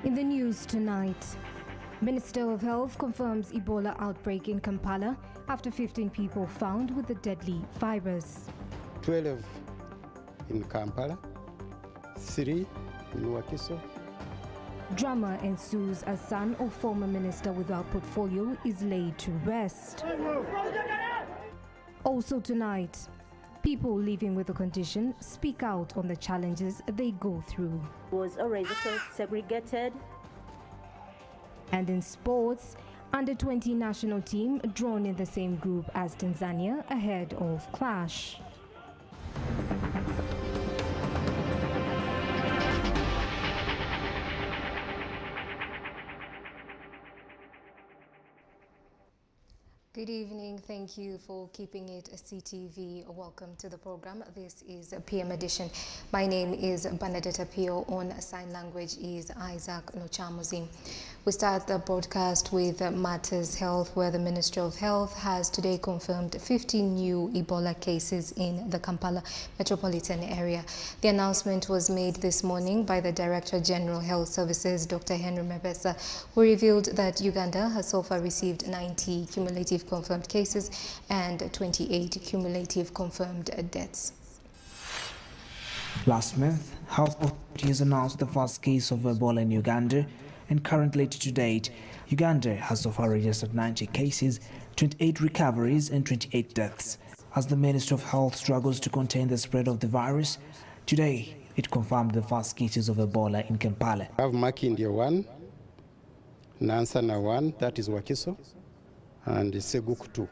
In the news tonight, Minister of Health confirms Ebola outbreak in Kampala after 15 people found with the deadly virus. 12 in Kampala, 3 in Wakiso. Drama ensues as son of former minister without portfolio is laid to rest. Also tonight, people living with the condition speak out on the challenges they go through. Was already segregated. And in sports, under-20 national team drawn in the same group as Tanzania ahead of clash. Good evening. Thank you for keeping it CTV. Welcome to the program. This is a PM edition. My name is Bernadetta Pio. On sign language is Isaac Nochamuzi. We start the broadcast with Matters Health, where the Ministry of Health has today confirmed 15 new Ebola cases in the Kampala metropolitan area. The announcement was made this morning by the Director General Health Services, Dr. Henry Mebesa, who revealed that Uganda has so far received 90 cumulative confirmed cases and 28 cumulative confirmed deaths. Last month, health authorities announced the first case of Ebola in Uganda, and currently to date, Uganda has so far registered 90 cases, 28 recoveries and 28 deaths. As the Ministry of Health struggles to contain the spread of the virus, today it confirmed the first cases of Ebola in Kampala. I have Makindye 1, Nansana 1, that is Wakiso, and Seguku 2.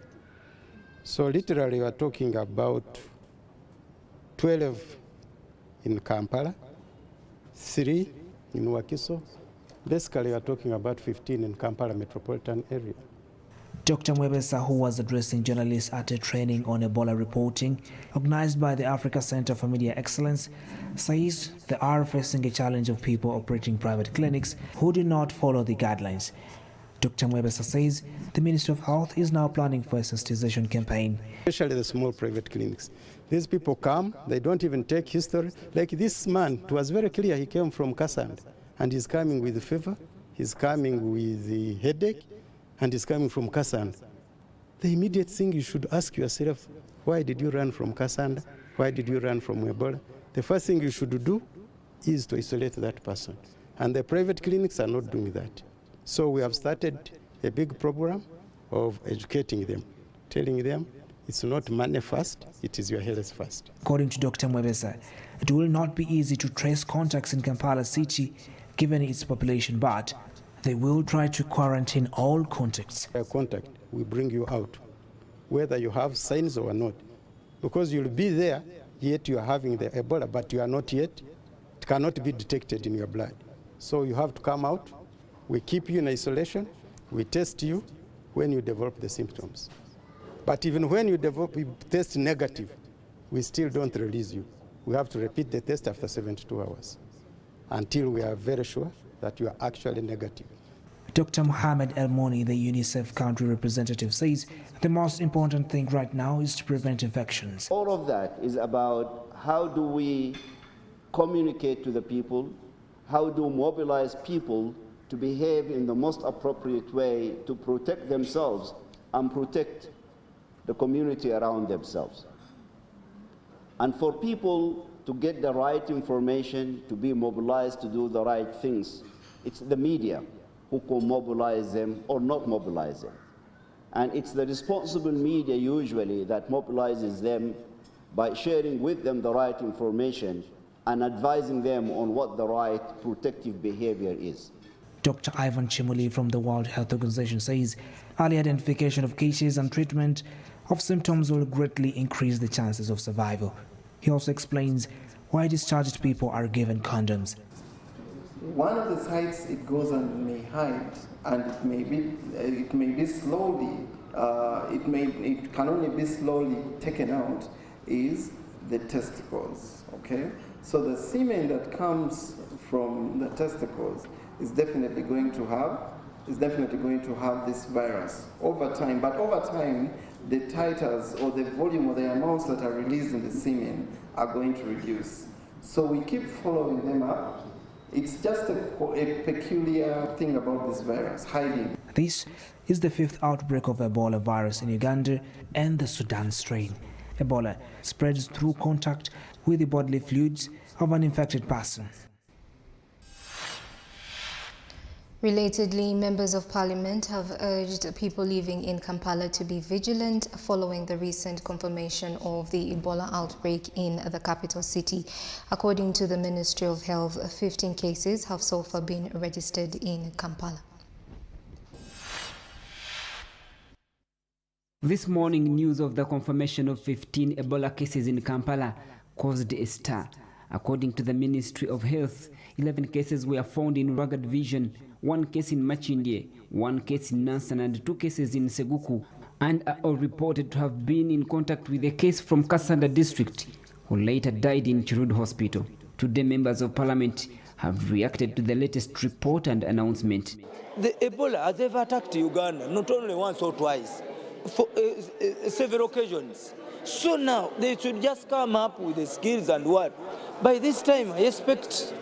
So literally we are talking about 12 in Kampala, 3 in Wakiso. Basically we are talking about 15 in Kampala metropolitan area. Dr. Mwebesa, who was addressing journalists at a training on Ebola reporting organized by the Africa Center for Media Excellence, says they are facing a challenge of people operating private clinics who do not follow the guidelines. Dr. Mwebesa says the Ministry of Health is now planning for a sensitization campaign. Especially the small private clinics. These people come, they don't even take history. Like this man, it was very clear he came from Kasanda, and he's coming with fever, he's coming with the headache, and he's coming from Kasanda. The immediate thing you should ask yourself, why did you run from Kasanda? Why did you run from Ebola? The first thing you should do is to isolate that person. And the private clinics are not doing that. So we have started a big program of educating them, telling them it's not money first, it is your health first. According to Dr. Mwebesa, it will not be easy to trace contacts in Kampala city given its population, but they will try to quarantine all contacts. A contact, we bring you out, whether you have signs or not. Because you'll be there, yet you are having the Ebola, but you are not yet. It cannot be detected in your blood. So you have to come out. We keep you in isolation. We test you when you develop the symptoms. But even when you test negative, we still don't release you. We have to repeat the test after 72 hours until we are very sure that you are actually negative. Dr. Mohamed El Moni, the UNICEF country representative, says the most important thing right now is to prevent infections. All of that is about how do we communicate to the people, how do we mobilize people to behave in the most appropriate way to protect themselves and protect the community around themselves. And for people to get the right information, to be mobilized to do the right things, it's the media who can mobilize them or not mobilize them. And it's the responsible media usually that mobilizes them by sharing with them the right information and advising them on what the right protective behavior is. Dr. Ivan Chimuli from the World Health Organization says early identification of cases and treatment of symptoms will greatly increase the chances of survival. He also explains why discharged people are given condoms. One of the sites it goes and may hide, and it may be slowly, it can only be slowly taken out, is the testicles. Okay, so the semen that comes from the testicles is definitely going to have this virus over time. But over time, the titers or the volume or the amounts that are released in the semen are going to reduce. So we keep following them up It's just a peculiar thing about this virus, hiding. This is the 5th outbreak of Ebola virus in Uganda and the Sudan strain. Ebola spreads through contact with the bodily fluids of an infected person. Relatedly, members of parliament have urged people living in Kampala to be vigilant following the recent confirmation of the Ebola outbreak in the capital city. According to the Ministry of Health, 15 cases have so far been registered in Kampala. This morning, news of the confirmation of 15 Ebola cases in Kampala caused a stir. According to the Ministry of Health, 11 cases were found in Rugged Division, 1 case in Machindye, 1 case in Nansan, and 2 cases in Seguku, and are all reported to have been in contact with a case from Kasanda district, who later died in Chirud Hospital. Today, members of parliament have reacted to the latest report and announcement. The Ebola has ever attacked Uganda, not only once or twice, for several occasions. So now they should just come up with the skills and what. By this time, I expect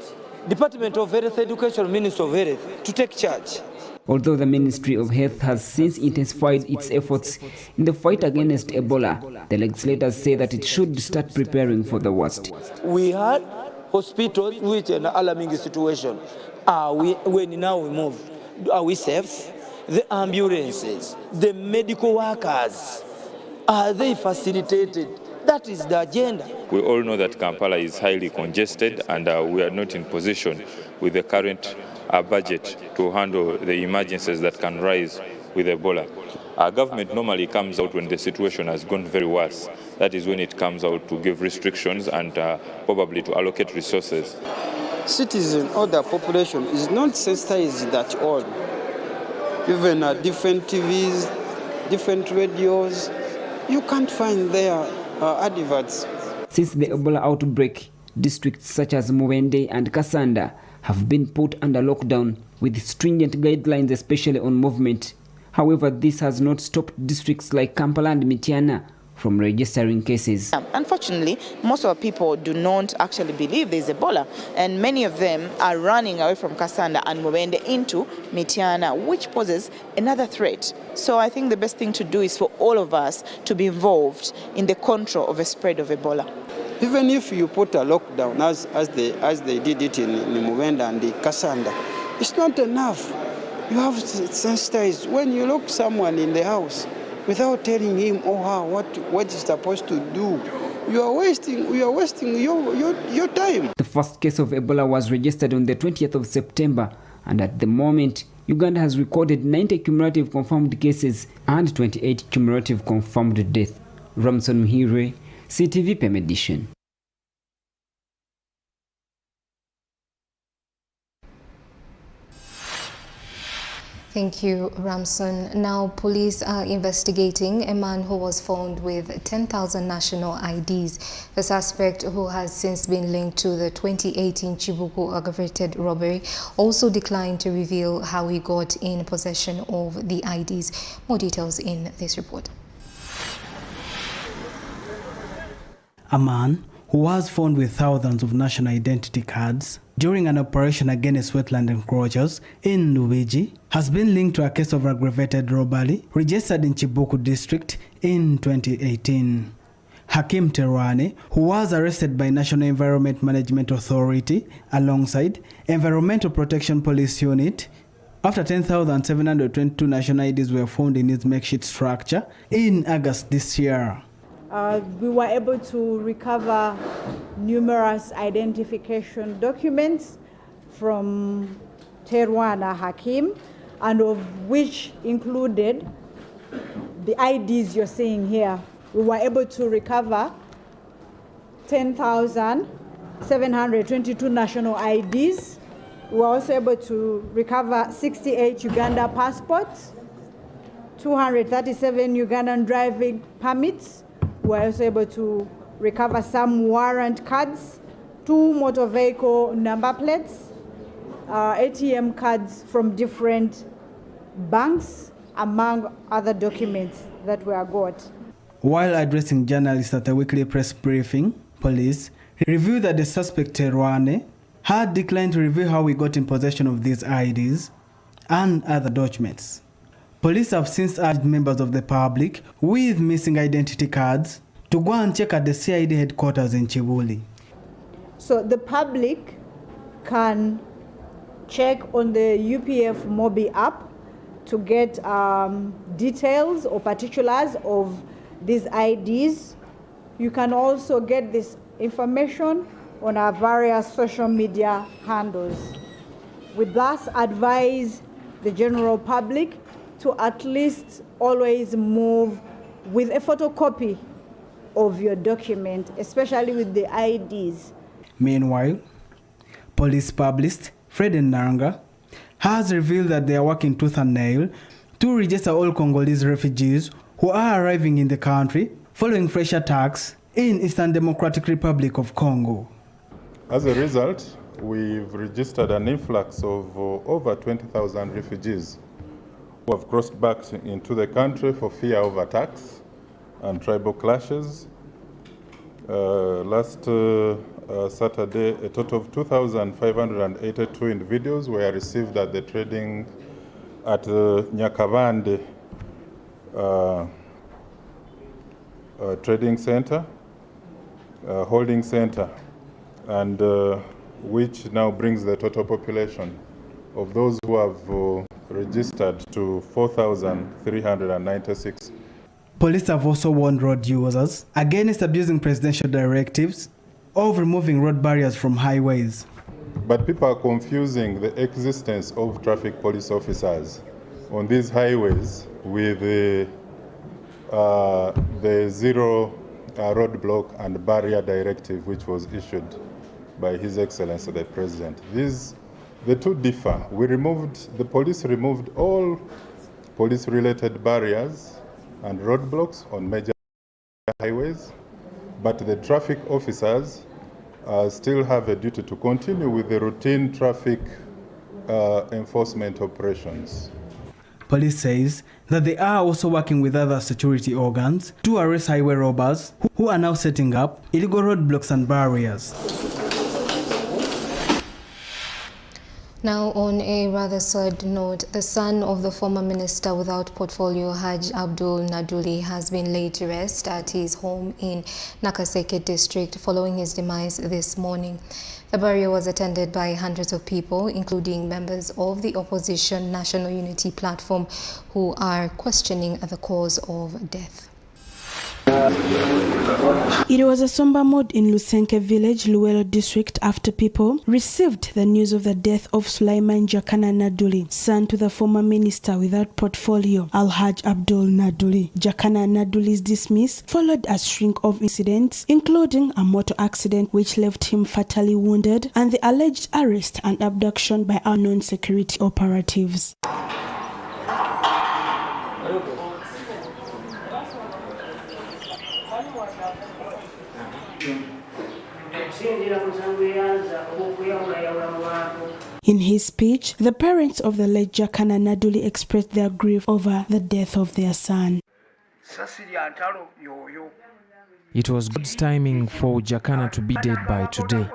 Department of Health, Education, Ministry of Health to take charge. Although the Ministry of Health has since intensified its efforts in the fight against Ebola, the legislators say that it should start preparing for the worst. We had hospitals which are in an alarming situation. When now we move, are we safe? The ambulances, the medical workers, are they facilitated? That is the agenda. We all know that Kampala is highly congested, and we are not in position with the current budget to handle the emergencies that can rise with Ebola. Our government normally comes out when the situation has gone very worse. That is when it comes out to give restrictions and probably to allocate resources. Citizens or the population is not sensitized at all. Even different TVs, different radios, you can't find their adverts. Since the Ebola outbreak, districts such as Muwende and Kasanda have been put under lockdown with stringent guidelines, especially on movement. However, this has not stopped districts like Kampala and Mityana from registering cases. Unfortunately, most of our people do not actually believe there's Ebola, and many of them are running away from Kasanda and Muwende into Mityana, which poses another threat. So I think the best thing to do is for all of us to be involved in the control of the spread of Ebola. Even if you put a lockdown, as they did it in Muwende and Kasanda, it's not enough. You have to sensitize. When you lock someone in the house without telling him or her what he's supposed to do, you are wasting your time. The first case of Ebola was registered on the 20th of September, and at the moment, Uganda has recorded 90 cumulative confirmed cases and 28 cumulative confirmed deaths. Ramson Mhire, CTV PM Edition. Thank you, Ramson. Now, police are investigating a man who was found with 10,000 national IDs. The suspect, who has since been linked to the 2018 Chibuku aggravated robbery, also declined to reveal how he got in possession of the IDs. More details in this report. A man who was found with thousands of national identity cards during an operation against wetland encroachers in Lubiji has been linked to a case of aggravated robbery registered in Chibuku district in 2018. Hakim Terwane, who was arrested by National Environment Management Authority alongside Environmental Protection Police Unit after 10,722 national IDs were found in his makeshift structure in August this year. We were able to recover numerous identification documents from Terwana Hakim, and of which included the IDs you're seeing here. We were able to recover 10,722 national IDs. We were also able to recover 68 Uganda passports, 237 Ugandan driving permits. We were also able to recover some warrant cards, 2 motor vehicle number plates, ATM cards from different banks, among other documents that were got. While addressing journalists at a weekly press briefing, police revealed that the suspect Terwane had declined to reveal how he got in possession of these IDs and other documents. Police have since urged members of the public with missing identity cards to go and check at the CID headquarters in Chibuli. So the public can check on the UPF Mobi app to get details or particulars of these IDs. You can also get this information on our various social media handles. We thus advise the general public to at least always move with a photocopy of your document, especially with the IDs. Meanwhile, police publicist Fred Naranga has revealed that they are working tooth and nail to register all Congolese refugees who are arriving in the country following fresh attacks in Eastern Democratic Republic of Congo. As a result, we've registered an influx of over 20,000 refugees who have crossed back into the country for fear of attacks and tribal clashes. Last Saturday, a total of 2,582 individuals were received at the trading at Nyakabande trading center, holding center, and which now brings the total population of those who have registered to 4,396. Police have also warned road users against abusing presidential directives of removing road barriers from highways. But people are confusing the existence of traffic police officers on these highways with the zero roadblock and barrier directive, which was issued by His Excellency the President. The two differ. The police removed all police-related barriers and roadblocks on major highways, but the traffic officers still have a duty to continue with the routine traffic enforcement operations. Police says that they are also working with other security organs to arrest highway robbers who are now setting up illegal roadblocks and barriers. Now, on a rather sad note, the son of the former minister without portfolio, Haj Abdul Naduli, has been laid to rest at his home in Nakaseke district following his demise this morning. The burial was attended by hundreds of people, including members of the opposition National Unity Platform, who are questioning the cause of death. It was a somber mood in Lusenke village, Luwelo district, after people received the news of the death of Sulaiman Jakana Naduli, son to the former minister without portfolio, Alhaj Abdul Naduli. Jakana Naduli's dismiss followed a string of incidents, including a motor accident which left him fatally wounded and the alleged arrest and abduction by unknown security operatives. In his speech, the parents of the late Jakana Naduli expressed their grief over the death of their son. It was God's timing for Jakana to be dead by today.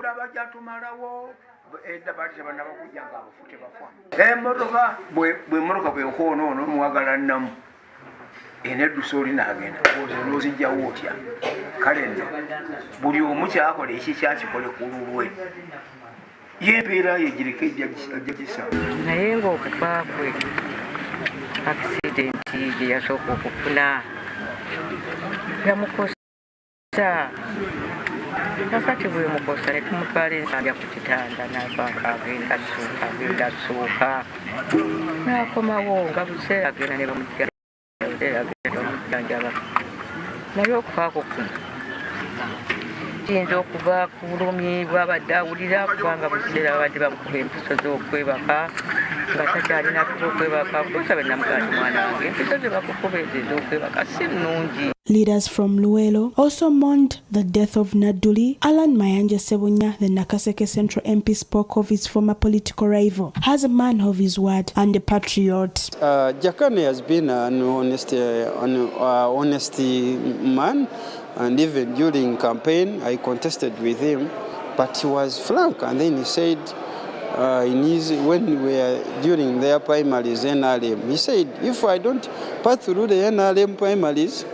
Leaders from Luwelo also mourned the death of Naduli. Alan Mayanja Sebunya, the Nakaseke Central MP, spoke of his former political rival as a man of his word and a patriot. Jakane has been an honest man, and even during campaign I contested with him But he was frank, and then he said, when we were during their primaries, NRM, he said, if I don't pass through the NRM primaries,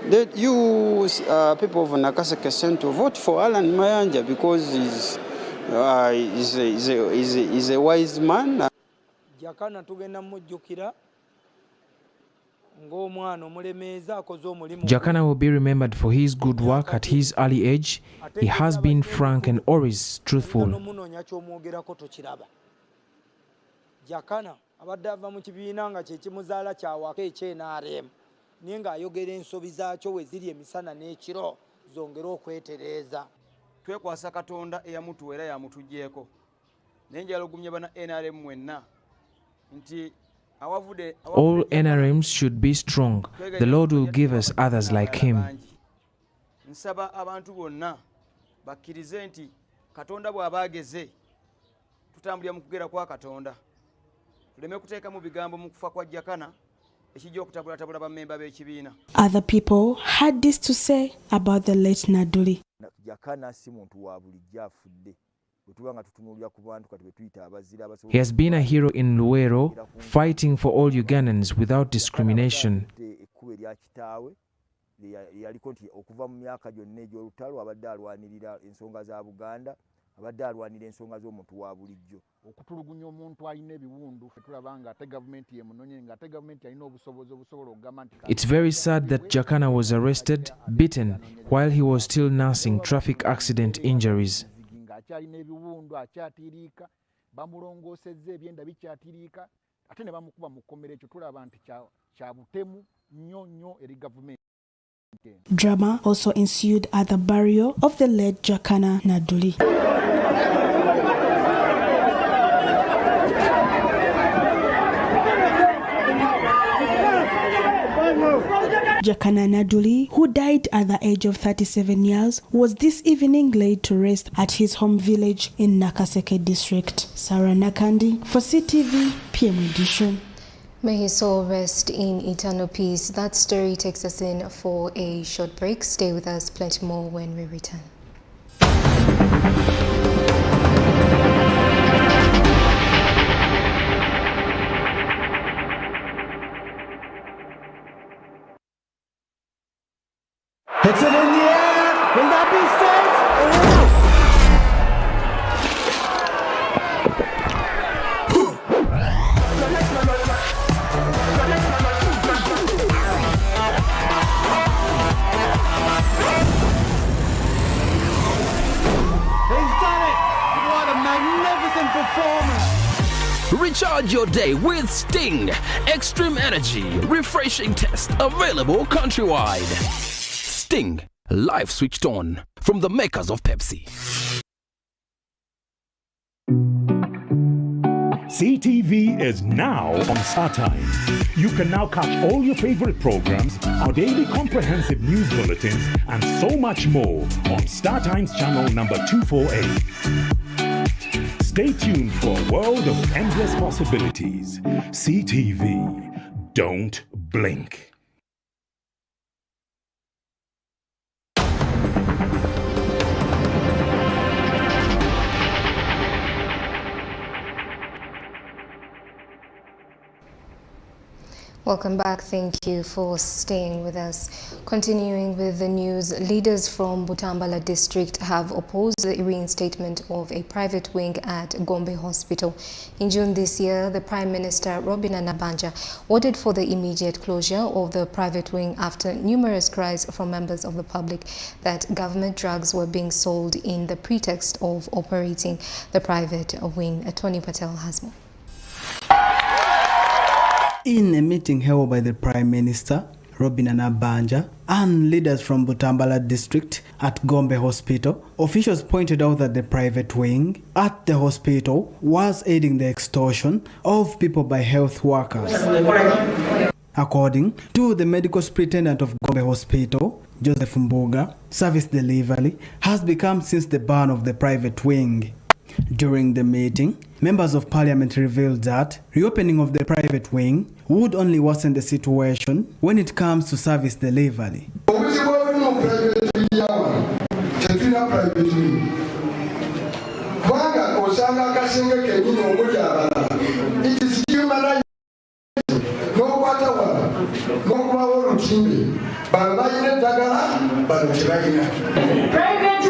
that you people of Nakaseke sent to vote for Alan Mayanja because he's a wise man. Jakana will be remembered for his good work at his early age. He has been frank and always truthful. Jakana abadde ava mu kibiina nga kye kimuzaala kyawaka ekyenarem naye ng'ayogera ensobi zaakyo we ziri emisana n'ekiro zongera okwetereeza. Twekwasa Katonda eyamutuwa era yamutuggyeko naye njala ogumye bana NRM mwenna nti all NRMs should be strong. The Lord will give us others like him. Nsaba abantu bonna bakkirize nti Katonda bw'abaageze tutambulira mu kugera kwa Katonda. Tuleme kuteeka mu bigambo mu kufa kwa Jakana ekijja okutabulatabula bammemba b'ekibiina. Other people had this to say about the late Naduli. Jakana si muntu wa bulijjo afudde. He has been a hero in Luwero, fighting for all Ugandans without discrimination. It's very sad that Jakana was arrested, beaten, while he was still nursing traffic accident injuries. Akyalina ebiwundu akyatiriika bamulongoosezza ebyenda bikyatiriika ate ne bamukuba mu kkomera ekyo tulaba nti kya butemu nnyo eri gavumenti. Drama also ensued at the burial of the late Jakana Naduli. Jakana Naduli, who died at the age of 37 years, was this evening laid to rest at his home village in Nakaseke district. Sarah Nakandi for CTV PM edition. May his soul rest in eternal peace. That story takes us in for a short break. Stay with us, plenty more when we return. Hits it in the air. Will that be set? He's done it! What a magnificent performance! Recharge your day with Sting. Extreme energy, refreshing taste, available countrywide. Sting, live switched on, from the makers of Pepsi. CTV is now on StarTimes. You can now catch all your favorite programs, our daily comprehensive news bulletins, and so much more on StarTimes channel number 248. Stay tuned for a world of endless possibilities. CTV, don't blink. Welcome back. Thank you for staying with us. Continuing with the news, leaders from Butambala district have opposed the reinstatement of a private wing at Gombe Hospital. In June this year, the Prime Minister, Robin Anabanja, ordered for the immediate closure of the private wing after numerous cries from members of the public that government drugs were being sold in the pretext of operating the private wing. Tony Patel has more. In a meeting held by the Prime Minister, Robin Anabanja, and leaders from Butambala district at Gombe Hospital, officials pointed out that the private wing at the hospital was aiding the extortion of people by health workers. According to the medical superintendent of Gombe Hospital, Joseph Mbuga, service delivery has become since the ban of the private wing. During the meeting, members of parliament revealed that reopening of the private wing would only worsen the situation when it comes to service delivery. It is human rights. No water one, no power routine. Private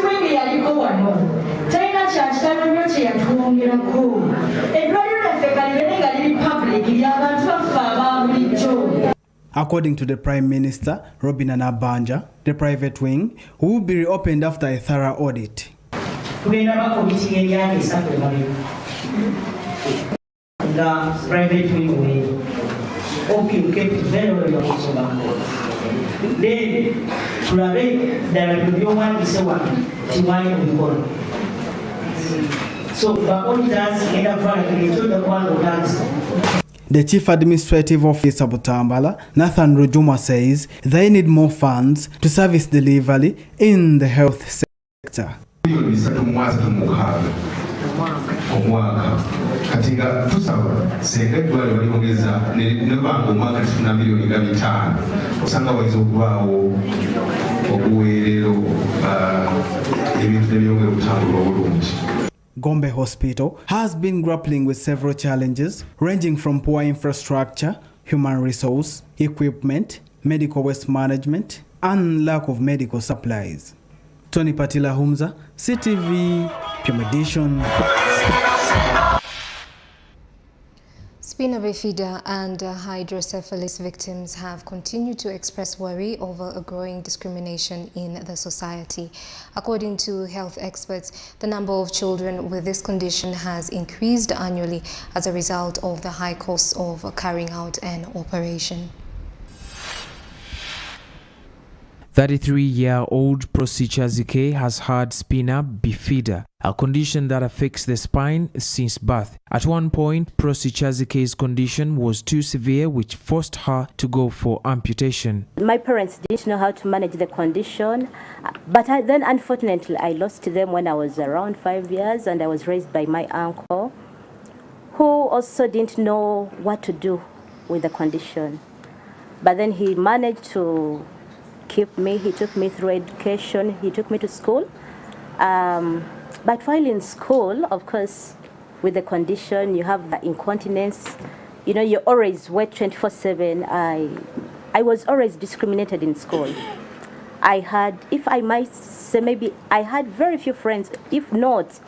wing yaliko wano. China chachitano nyochi yatuongera ko. Edwaliro effekalirenga lili public yabantu bafa bulijjo. According to the Prime Minister, Robin Anabanja, the private wing will be reopened after a thorough audit. The private wing will kept very well also back. Then, there will be one is one, so the auditors end up running into the one who does. The Chief Administrative Officer Butambala, Nathan Rujuma, says they need more funds to service delivery in the health sector. Katika tusaba serikali waliongeza nebango mwaka 5 milioni usanga walizogwawo okuwerero ebintu byongera kutambula obulungi. Gombe Hospital has been grappling with several challenges ranging from poor infrastructure, human resource, equipment, medical waste management, and lack of medical supplies. Tony Patila Humza, CTV, Pure Edition. Spina bifida and hydrocephalus victims have continued to express worry over a growing discrimination in the society. According to health experts, the number of children with this condition has increased annually as a result of the high costs of carrying out an operation. 33-year-old Prosi Chazike has had spina bifida, a condition that affects the spine since birth. At one point, Prosi Chazike's condition was too severe, which forced her to go for amputation. My parents didn't know how to manage the condition, but then unfortunately I lost them when I was around 5 years, and I was raised by my uncle, who also didn't know what to do with the condition. But then he managed to keep me. He took me through education. He took me to school. But while in school, of course, with the condition, you have the incontinence. You know, you're always wet 24/7. I was always discriminated in school. I had, if I might say, maybe I had very few friends. If not,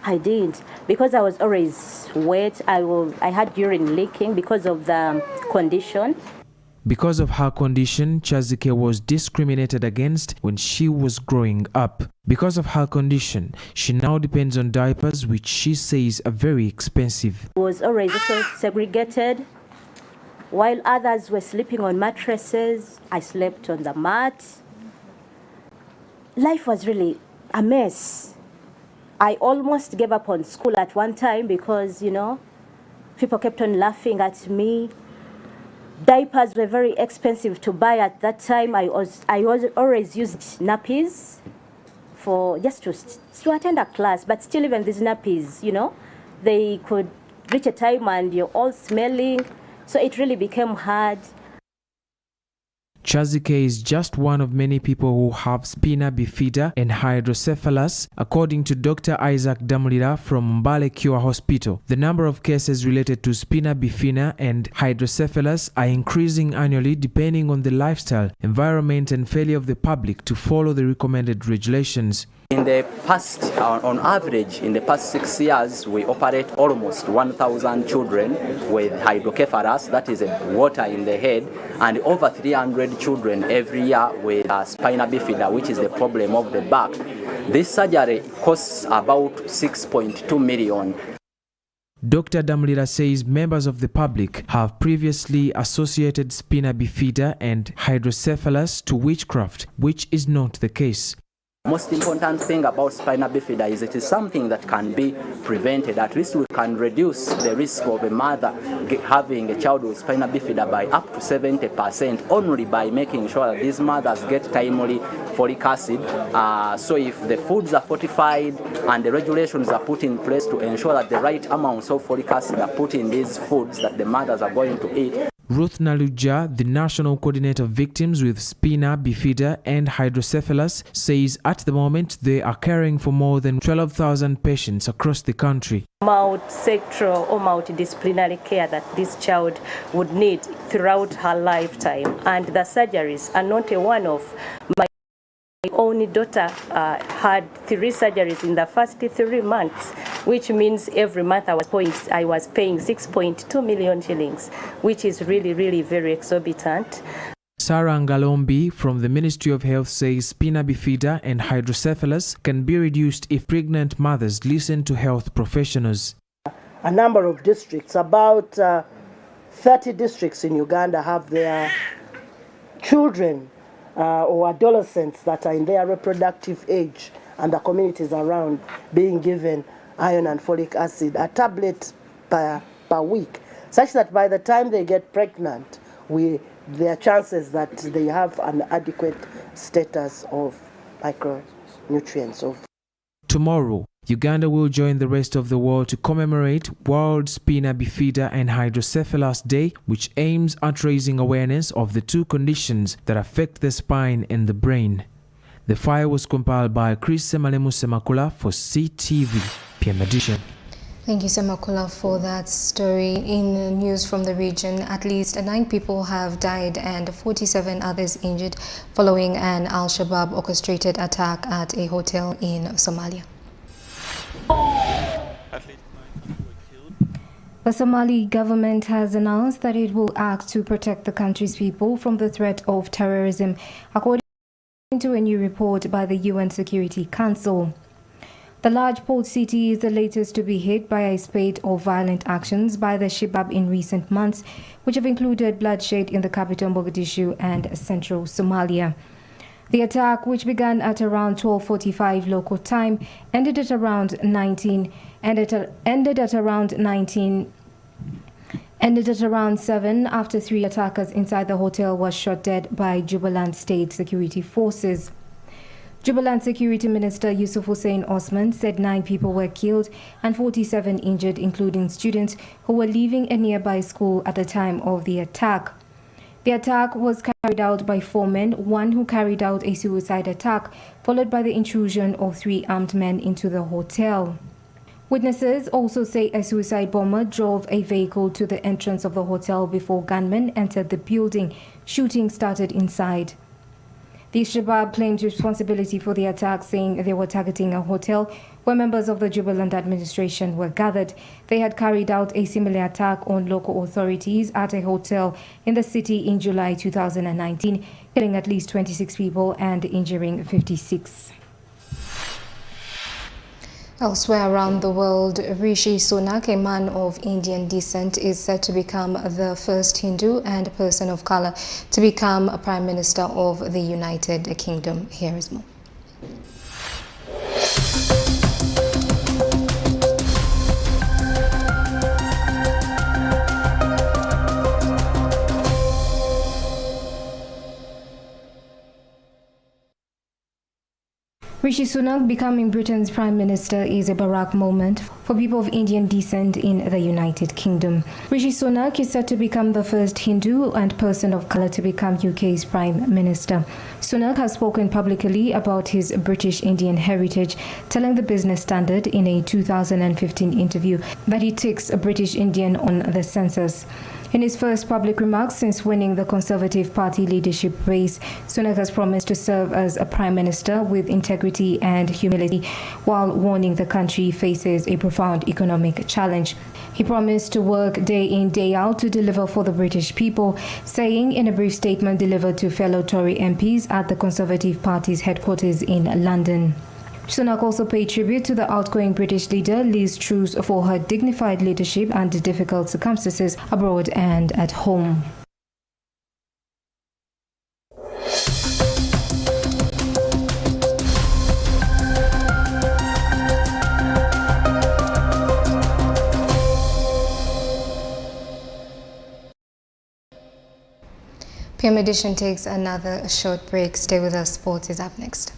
I didn't, because I was always wet. I had urine leaking because of the condition. Because of her condition, Chazike was discriminated against when she was growing up. Because of her condition, she now depends on diapers, which she says are very expensive. I was always also segregated. While others were sleeping on mattresses, I slept on the mat. Life was really a mess. I almost gave up on school at one time because, you know, people kept on laughing at me. Diapers were very expensive to buy at that time. I always used nappies for just to attend a class, but still even these nappies, you know, they could reach a time and you're all smelling, so it really became hard. Chazike is just one of many people who have spina bifida and hydrocephalus, according to Dr. Isaac Damulira from Mbale Cure Hospital. The number of cases related to spina bifida and hydrocephalus are increasing annually depending on the lifestyle, environment and failure of the public to follow the recommended regulations. In the past, on average, in the past 6 years, we operate almost 1,000 children with hydrocephalus, that is water in the head, and over 300 children every year with spina bifida, which is the problem of the back. This surgery costs about 6.2 million. Dr. Damulira says members of the public have previously associated spina bifida and hydrocephalus to witchcraft, which is not the case. Most important thing about spina bifida is it is something that can be prevented. At least we can reduce the risk of a mother having a child with spina bifida by up to 70% only by making sure that these mothers get timely folic acid. So if the foods are fortified and the regulations are put in place to ensure that the right amounts of folic acid are put in these foods that the mothers are going to eat. Ruth Naluja, the National Coordinator of Victims with Spina Bifida and Hydrocephalus, says at the moment they are caring for more than 12,000 patients across the country. Multi-sectoral or multidisciplinary care that this child would need throughout her lifetime, and the surgeries are not a one-off. My only daughter had 3 surgeries in the first 3 months, which means every month I was paying 6.2 million shillings, which is really very exorbitant. Sarah Ngalombi from the Ministry of Health says spina bifida and hydrocephalus can be reduced if pregnant mothers listen to health professionals. A number of districts, about 30 districts in Uganda, have their children or adolescents that are in their reproductive age, and the communities around being given iron and folic acid, a tablet per week, such that by the time they get pregnant, there are chances that they have an adequate status of micronutrients. Tomorrow, Uganda will join the rest of the world to commemorate World Spina Bifida and Hydrocephalus Day, which aims at raising awareness of the 2 conditions that affect the spine and the brain. The file was compiled by Chris Semalemu Semakula for CTV PM Edition. Thank you, Semakula, for that story. In news from the region, at least 9 people have died and 47 others injured following an Al-Shabaab orchestrated attack at a hotel in Somalia. The Somali government has announced that it will act to protect the country's people from the threat of terrorism, according to a new report by the UN Security Council. The large port city is the latest to be hit by a spate of violent actions by the Shabaab in recent months, which have included bloodshed in the capital Mogadishu and central Somalia. The attack, which began at around 12:45 local time, ended at around 7 after 3 attackers inside the hotel were shot dead by Jubaland State Security Forces. Jubaland Security Minister Yusuf Hussein Osman said 9 people were killed and 47 injured, including students who were leaving a nearby school at the time of the attack. The attack was carried out by 4 men, 1 who carried out a suicide attack, followed by the intrusion of 3 armed men into the hotel. Witnesses also say a suicide bomber drove a vehicle to the entrance of the hotel before gunmen entered the building. Shooting started inside. The Shabaab claimed responsibility for the attack, saying they were targeting a hotel where members of the Jubaland administration were gathered. They had carried out a similar attack on local authorities at a hotel in the city in July 2019, killing at least 26 people and injuring 56. Elsewhere around the world, Rishi Sunak, a man of Indian descent, is said to become the first Hindu and person of color to become a Prime Minister of the United Kingdom. Here is more. Rishi Sunak becoming Britain's Prime Minister is a Barack moment for people of Indian descent in the United Kingdom. Rishi Sunak is said to become the first Hindu and person of colour to become UK's Prime Minister. Sunak has spoken publicly about his British Indian heritage, telling the Business Standard in a 2015 interview that he ticks a British Indian on the census. In his first public remarks since winning the Conservative Party leadership race, Sunak has promised to serve as a Prime Minister with integrity and humility, while warning the country faces a profound economic challenge. He promised to work day in, day out to deliver for the British people, saying in a brief statement delivered to fellow Tory MPs at the Conservative Party's headquarters in London. Sunak also paid tribute to the outgoing British leader Liz Truss for her dignified leadership under difficult circumstances abroad and at home. PM Edition takes another short break. Stay with us. Sports is up next.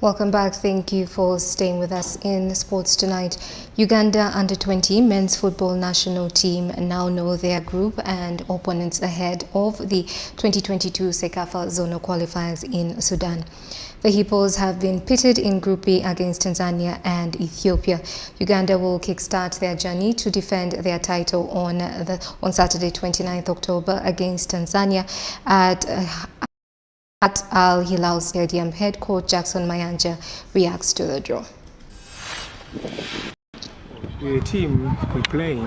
Welcome back. Thank you for staying with us in sports tonight. Uganda under-20 men's football national team now know their group and opponents ahead of the 2022 CECAFA zonal qualifiers in Sudan. The Hippos have been pitted in Group B against Tanzania and Ethiopia. Uganda will kickstart their journey to defend their title on Saturday, 29th October against Tanzania at Al Hilal Stadium. Head coach Jackson Mayanja reacts to the draw. The team we're playing,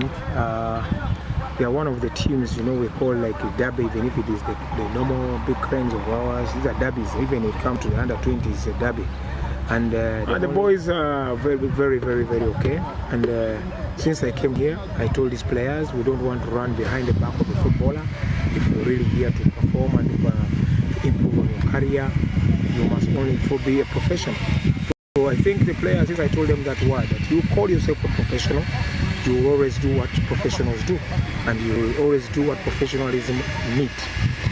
they are one of the teams, we call like a derby, even if it is the normal big claims of ours. These are derbies, even when it comes to the under-20s, it's a derby. And the boys are very, very, very, very okay. And since I came here, I told these players, we don't want to run behind the back of the footballer. If you're really here to perform and improve on your career, you must only be a professional. So I think the players, if I told them that word, that you call yourself a professional, you will always do what professionals do, and you will always do what professionalism needs.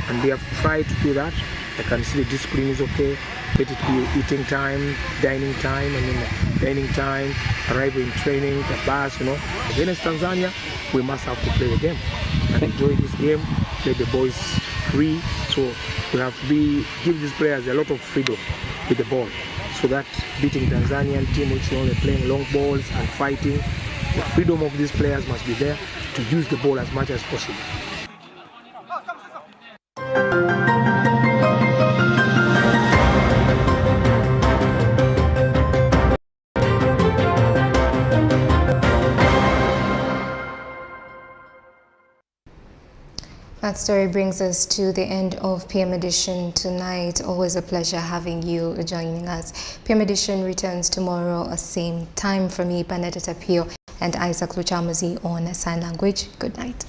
And they have tried to do that. I can see the discipline is okay. Let it be eating time, dining time, and then dining time, arriving in training, the bus, Against Tanzania, we must have to play the game and enjoy this game, let the boys free. So we have to give these players a lot of freedom with the ball, so that beating Tanzanian team, which is only playing long balls and fighting, the freedom of these players must be there to use the ball as much as possible. That story brings us to the end of PM Edition tonight. Always a pleasure having you joining us. PM Edition returns tomorrow, same time. For me, Benedetta Pio and Isaac Luchamazi on Sign Language. Good night.